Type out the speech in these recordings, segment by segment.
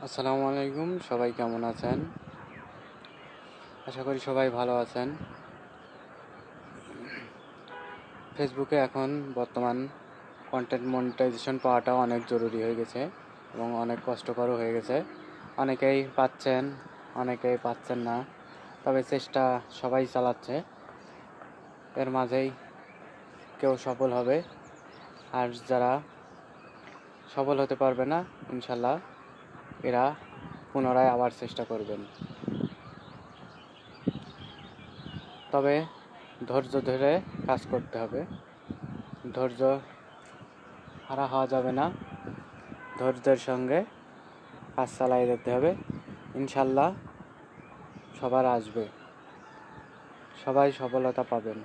আসসালামু আলাইকুম, সবাই কেমন আছেন? আশা করি সবাই ভালো আছেন। ফেসবুকে এখন বর্তমান কন্টেন্ট মনিটাইজেশন পাওয়াটা অনেক জরুরি হয়ে গেছে এবং অনেক কষ্টকরও হয়ে গেছে। অনেকেই পাচ্ছেন, অনেকেই পাচ্ছেন না, তবে চেষ্টা সবাই চালাচ্ছে। এর মাঝেই কেউ সফল হবে, আর যারা সফল হতে পারবে না, ইনশাল্লাহ এরা পুনরায় আবার চেষ্টা করবেন। তবে ধৈর্য ধরে কাজ করতে হবে, ধৈর্য হারা হওয়া যাবে না, ধৈর্যের সঙ্গে কাজ চালিয়ে যেতে হবে। ইনশাল্লাহ সবার আসবে, সবাই সফলতা পাবেন।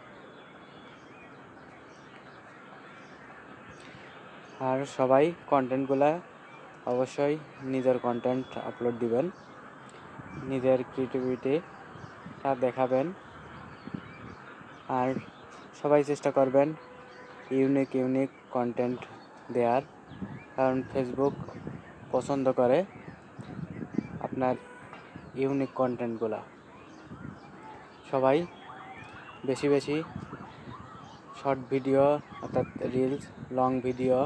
আর সবাই কন্টেন্টগুলো অবশ্যই নিজের কন্টেন্ট আপলোড দিবেন, নিজের ক্রিয়েটিভিটিটা দেখাবেন। আর সবাই চেষ্টা করবেন ইউনিক কন্টেন্ট দেওয়ার, কারণ ফেসবুক পছন্দ করে আপনার ইউনিক কন্টেন্টগুলো। সবাই বেশি বেশি শর্ট ভিডিও অর্থাৎ reels, long video,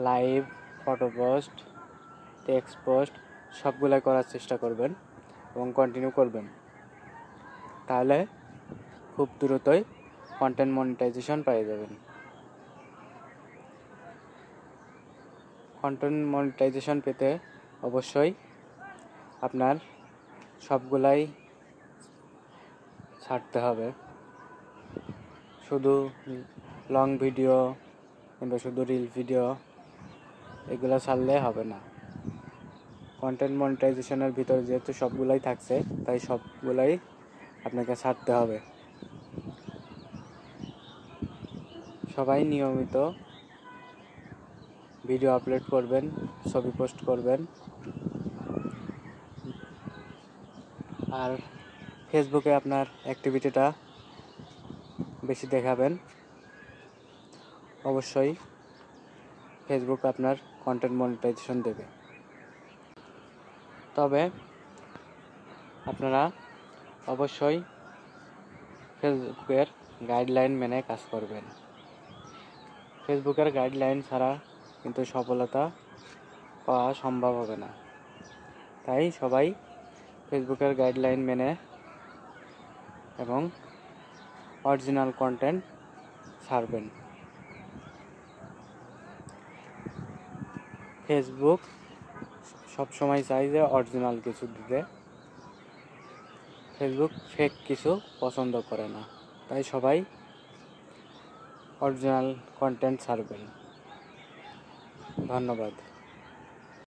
live, photo post, text post সবগুলাই করার চেষ্টা করবেন এবং কন্টিনিউ করবেন। তাহলে খুব দ্রুতই কন্টেন্ট মনিটাইজেশন পেয়ে যাবেন। কন্টেন্ট মনিটাইজেশন পেতে অবশ্যই আপনার সবগুলাই ছাড়তে হবে। শুধু লং ভিডিও কিংবা শুধু রিল ভিডিও এগুলো ছাড়লে হবে না। কন্টেন্ট মনিটাইজেশনের ভিতরে যেহেতু সবগুলাই থাকছে, তাই সবগুলাই আপনাকে ছাড়তে হবে। সবাই নিয়মিত ভিডিও আপলোড করবেন, ছবি পোস্ট করবেন, আর ফেসবুকে আপনার অ্যাক্টিভিটিটা বেশি দেখাবেন। অবশ্যই ফেসবুক আপনার কন্টেন্ট মনিটাইজেশন দেবে। তবে আপনারা অবশ্যই ফেসবুকের গাইডলাইন মেনে কাজ করবেন। ফেসবুকের গাইডলাইন ছাড়া কিন্তু সফলতা পাওয়া সম্ভব হবে না। তাই সবাই ফেসবুকের গাইডলাইন মেনে এবং অরিজিনাল কন্টেন্ট ছাড়বেন। ফেসবুক সবসময় চাই যে অরিজিনাল কিছু দিতে, ফেসবুক ফেক কিছু পছন্দ করে না। তাই সবাই অরিজিনাল কন্টেন্ট ছাড়বেন। ধন্যবাদ।